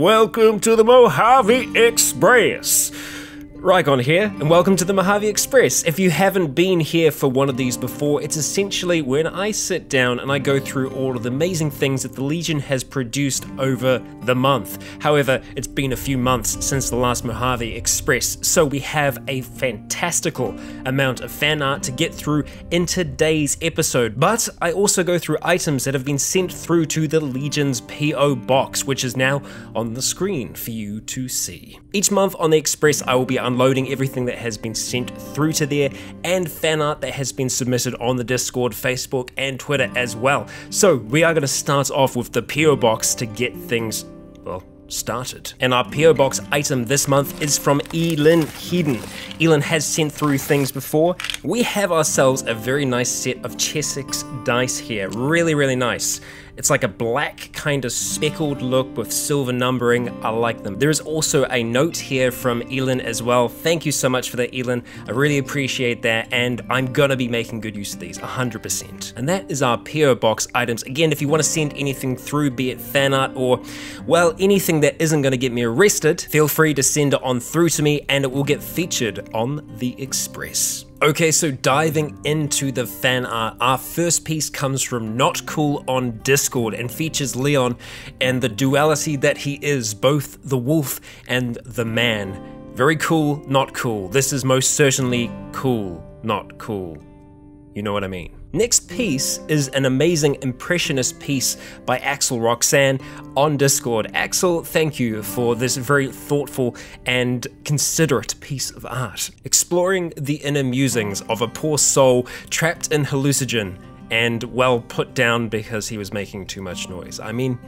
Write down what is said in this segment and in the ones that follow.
welcome to the Mojave Express. Rycon here, and welcome to the Mojave Express. If you haven't been here for one of these before, it's essentially when I sit down and I go through all of the amazing things that the Legion has produced over the month. However, it's been a few months since the last Mojave Express, so we have a fantastical amount of fan art to get through in today's episode. But I also go through items that have been sent through to the Legion's PO box, which is now on the screen for you to see. Each month on the Express, I will be unloading everything that has been sent through to there and fan art that has been submitted on the Discord, Facebook, and Twitter as well. So we are going to start off with the PO box to get things, well, started. And our PO box item this month is from Elin Hedden. Elin has sent through things before. We have ourselves a very nice set of Chessex dice here. Really nice. It's like a black kind of speckled look with silver numbering. I like them. There is also a note here from Elin as well. Thank you so much for that, Elin. I really appreciate that, and I'm gonna be making good use of these 100%. And that is our PO box items. Again, if you want to send anything through, be it fan art or, well, anything that isn't gonna get me arrested, feel free to send it on through to me and it will get featured on the Express. Okay, so diving into the fan art, our first piece comes from Not Cool on Discord and features Leon and the duality that he is, both the wolf and the man. Very cool, not cool. This is most certainly cool, not cool. You know what I mean. Next piece is an amazing impressionist piece by Axel Roxanne on Discord. Axel, thank you for this very thoughtful and considerate piece of art. Exploring the inner musings of a poor soul trapped in hallucinogen and, well, put down because he was making too much noise. I mean,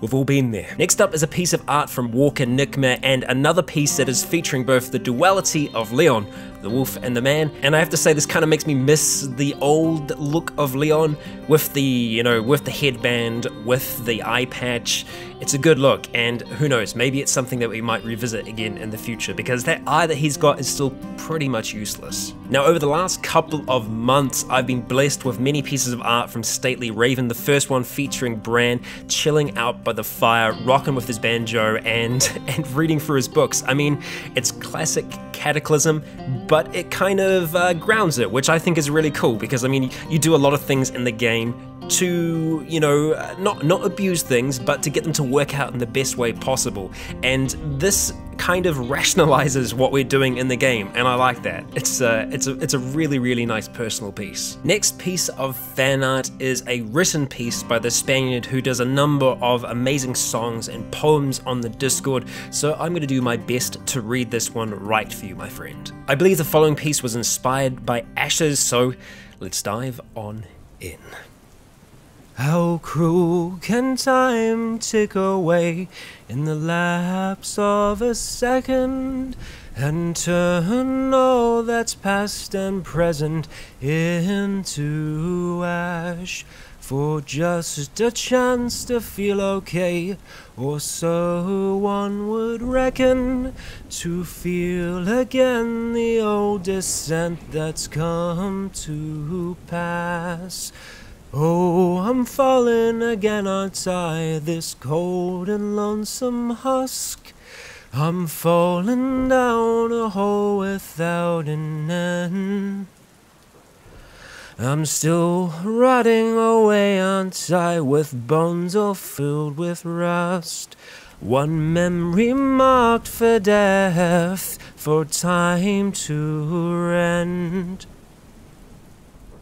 we've all been there. Next up is a piece of art from Walker Nickmer and another piece that is featuring both the duality of Leon, the wolf and the man, and I have to say this kind of makes me miss the old look of Leon with the, you know, with the headband, with the eye patch. It's a good look, and who knows, maybe it's something that we might revisit again in the future, because that eye that he's got is still pretty much useless. Now, over the last couple of months, I've been blessed with many pieces of art from Stately Raven, the first one featuring Bran chilling out by the fire, rocking with his banjo, and reading through his books. I mean, it's classic Cataclysm, but it kind of grounds it, which I think is really cool, because I mean, you do a lot of things in the game to, you know, not abuse things, but to get them to work out in the best way possible. And this kind of rationalizes what we're doing in the game, and I like that. It's a really nice personal piece. Next piece of fan art is a written piece by the Spaniard who does a number of amazing songs and poems on the Discord, so I'm gonna do my best to read this one right for you, my friend. I believe the following piece was inspired by Ashes, so let's dive on in. How cruel can time tick away in the lapse of a second, and turn all that's past and present into ash, for just a chance to feel okay, or so one would reckon, to feel again the old descent that's come to pass. Oh, I'm falling again, aren't I, this cold and lonesome husk? I'm falling down a hole without an end. I'm still rotting away, aren't I, with bones all filled with rust. One memory marked for death, for time to rend.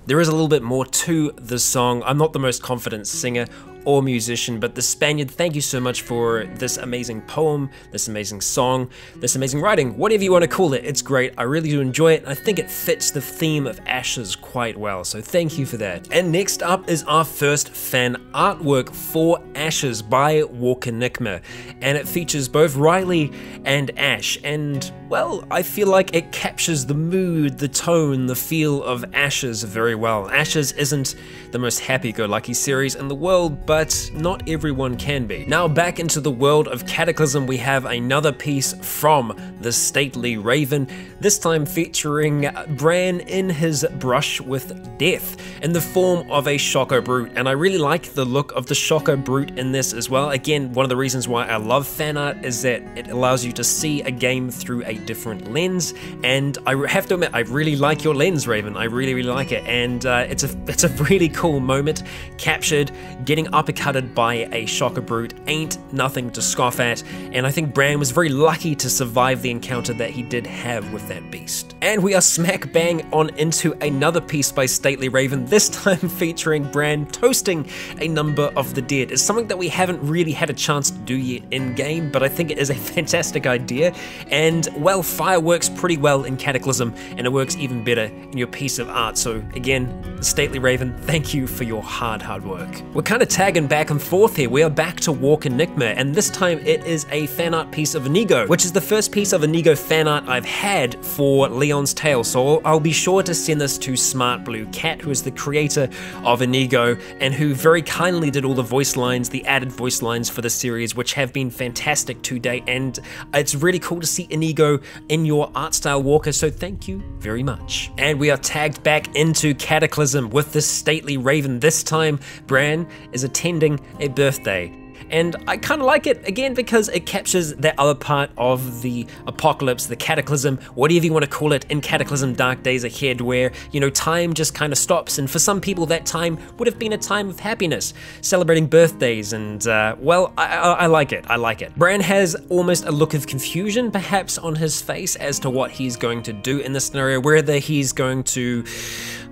There is a little bit more to the song. I'm not the most confident singer or musician, but the Spaniard, thank you so much for this amazing poem, this amazing song, this amazing writing, whatever you want to call it. It's great. I really do enjoy it. I think it fits the theme of Ashes quite well, so thank you for that. And next up is our first fan artwork for Ashes by Walker Nickmer, and it features both Riley and Ash, and well, I feel like it captures the mood, the tone, the feel of Ashes very well. Ashes isn't the most happy-go-lucky series in the world, but not everyone can be. Now back into the world of Cataclysm, we have another piece from the stately Raven, this time featuring Bran in his brush with death in the form of a Shocker Brute, and I really like the look of the Shocker Brute in this as well. Again, one of the reasons why I love fan art is that it allows you to see a game through a different lens, and I have to admit, I really like your lens, Raven. I really like it, and it's a really cool moment captured. Getting uppercutted by a Shocker Brute ain't nothing to scoff at, and I think Bran was very lucky to survive the encounter that he did have with that beast. And we are smack bang on into another piece by Stately Raven, this time featuring Bran toasting a number of the dead. It's something that we haven't really had a chance to do yet in game, but I think it is a fantastic idea, and well, fire works pretty well in Cataclysm, and it works even better in your piece of art. So again, Stately Raven, thank you for your hard work. We're kind of tagging back and forth here. We are back to Walk Enigma, and this time it is a fan art piece of Inigo, which is the first piece of Inigo fan art I've had for Leon's Tale, so I'll be sure to send this to Smart Blue Cat, who is the creator of Inigo, and who very kindly did all the voice lines, the added voice lines for the series, which have been fantastic to date, and it's really cool to see Inigo in your art style, Walker, so thank you very much. And we are tagged back into Cataclysm with this Stately Raven. This time, Bran is attending a birthday. And I kind of like it, again, because it captures that other part of the apocalypse, the cataclysm, whatever you want to call it, in Cataclysm Dark Days Ahead, where, you know, time just kind of stops, and for some people that time would have been a time of happiness, celebrating birthdays, and, well, I like it, I like it. Bran has almost a look of confusion, perhaps, on his face as to what he's going to do in this scenario, whether he's going to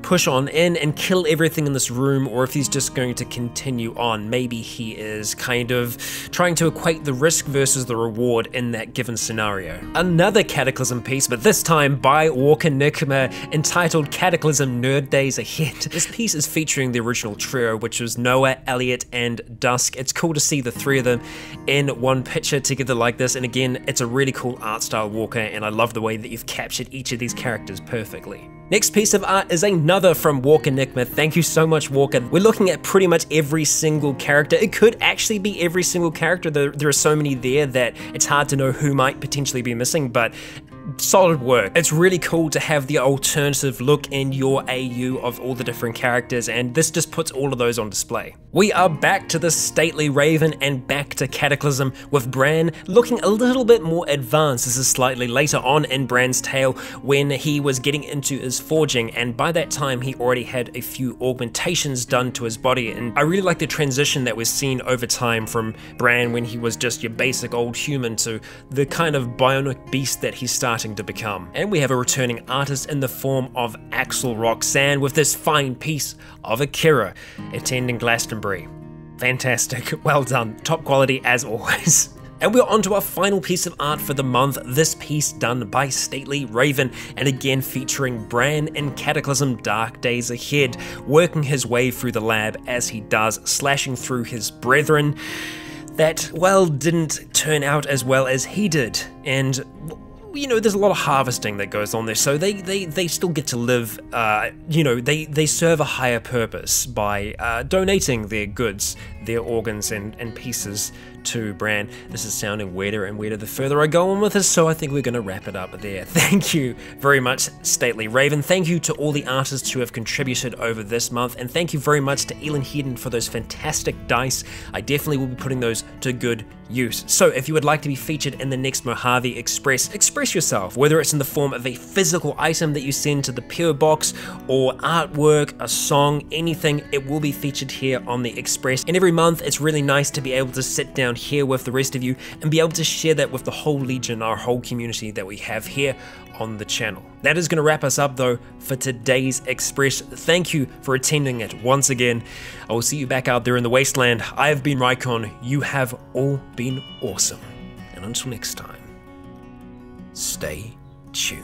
push on in and kill everything in this room, or if he's just going to continue on. Maybe he is kind of trying to equate the risk versus the reward in that given scenario. Another Cataclysm piece, but this time by Walk Enigma, entitled Cataclysm Nerd Days Ahead. This piece is featuring the original trio, which was Noah, Elliot, and Dusk. It's cool to see the three of them in one picture together like this, and again, it's a really cool art style, Walker, and I love the way that you've captured each of these characters perfectly. Next piece of art is another from Walk Enigma. Thank you so much, Walker. We're looking at pretty much every single character. It could actually be every single character. There are so many there that it's hard to know who might potentially be missing, but solid work. It's really cool to have the alternative look in your AU of all the different characters, and this just puts all of those on display. We are back to the Stately Raven and back to Cataclysm with Bran looking a little bit more advanced. This is slightly later on in Bran's tale when he was getting into his forging, and by that time he already had a few augmentations done to his body, and I really like the transition that was seen over time from Bran when he was just your basic old human to the kind of bionic beast that he's starting to become. And we have a returning artist in the form of Axel Roxanne with this fine piece of Akira attending Glastonbury. Fantastic, well done, top quality as always. And we're on to our final piece of art for the month, this piece done by Stately Raven, and again featuring Bran in Cataclysm Dark Days Ahead, working his way through the lab as he does, slashing through his brethren that, well, didn't turn out as well as he did. And you know, there's a lot of harvesting that goes on there, so they still get to live, you know, they serve a higher purpose by donating their goods, their organs and pieces to Bran. This is sounding weirder and weirder the further I go on with this, so I think we're going to wrap it up there. Thank you very much, Stately Raven. Thank you to all the artists who have contributed over this month, and thank you very much to Elin Hedden for those fantastic dice. I definitely will be putting those to good use. So if you would like to be featured in the next Mojave Express, express yourself, whether it's in the form of a physical item that you send to the PO box, or artwork, a song, anything, it will be featured here on the Express. And every month it's really nice to be able to sit down here with the rest of you and be able to share that with the whole Legion, our whole community that we have here on the channel. That is going to wrap us up though for today's Express. Thank you for attending it once again. I will see you back out there in the wasteland. I have been Rycon. You have all been awesome. And until next time, stay tuned.